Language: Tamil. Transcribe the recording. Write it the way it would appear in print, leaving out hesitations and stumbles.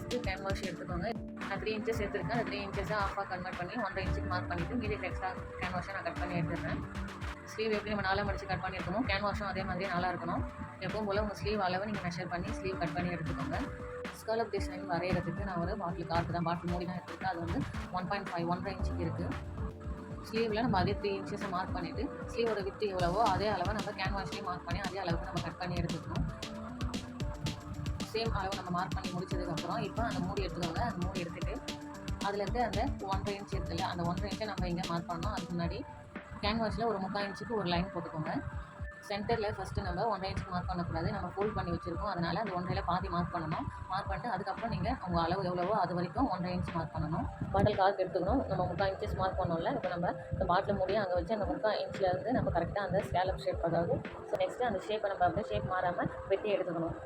ஃபஸ்ட்டு கேன்வாஷ் எடுத்துக்கோங்க. நான் 3 இன்ச்சஸ் எடுத்துருக்கேன். அந்த 3 இன்ச்சஸை ஆஃபாக கன்வெர்ட் பண்ணி 1.5 இன்ச்சுக்கு மார்க் பண்ணிவிட்டு மீதி எக்ஸ்ட்ரா கேன்வாஷை நான் கட் பண்ணி எடுத்துடுறேன். ஸ்லீவ் எப்படி நம்ம 4 மடித்து கட் பண்ணி எடுக்கணும், கேன்வாஷும் அதே மாதிரி 4 இருக்கணும். எப்பவும் போல் உங்கள் ஸ்லீவ் அளவை நீங்கள் மெஷர் பண்ணி ஸ்லீவ் கட் பண்ணி எடுத்துக்கோங்க. ஸ்கர்லப் டிசைன் வரைகிறதுக்கு நான் ஒரு பாட்டில் மூடி தான் எடுத்துருக்கேன். அது வந்து 1.5 1.5 இன்ச்சுக்கு இருக்குது. ஸ்லீவில் நம்ம அதே 3 இன்ச்சஸை மார்க் பண்ணிவிட்டு ஸ்லீவோட வித்து எவ்வளவோ அதே அளவை நம்ம கேன்வாஷ்லேயும் மார்க் பண்ணி அதே அளவுக்கு நம்ம கட் பண்ணி எடுத்துக்கணும். சேம் அளவு நம்ம மார்க் பண்ணி முடிச்சதுக்கப்புறம் இப்போ அந்த மூடி எடுத்துக்கோங்க. அந்த மூடி எடுத்துகிட்டு அதுலேருந்து அந்த 1.5 இன்ச் இருக்குல்ல, அந்த 1.5 இன்ச்சை நம்ம இங்கே மார்க் பண்ணோம். அதுக்கு முன்னாடி கேன்வாஷில் ஒரு 3/4 இன்ச்சுக்கு ஒரு லைன் போட்டுக்கோங்க. சென்டரில் ஃபஸ்ட்டு நம்ம 1.5 இன்ச்சுக்கு மார்க் பண்ணக்கூடாது, நம்ம ஃபோல்ட் பண்ணி வச்சுருக்கோம். அதனால் அந்த 1.5ல பாதி மார்க் பண்ணணும். மார்க் பண்ணிட்டு அதுக்கப்புறம் நீங்கள் உங்கள் அளவு எவ்வளவோ அது வரைக்கும் 1.5 இன்ச் மார்க் பண்ணணும். பாட்டில் கார்க் எடுத்துக்கணும். நம்ம 3/4 இன்ச்சஸ் மார்க் பண்ணோம்ல, இப்போ நம்ம இந்த பாட்டில் மூடியை அங்கே வச்சு அந்த 3/4 இன்ச்லேருந்து நம்ம கரெக்டாக அந்த ஸ்கேலப் ஷேப், அதாவது நெக்ஸ்ட்டு அந்த ஷேப்பை நம்ம அப்படியே ஷேப் மாறாமல் வெட்டி எடுத்துக்கணும்.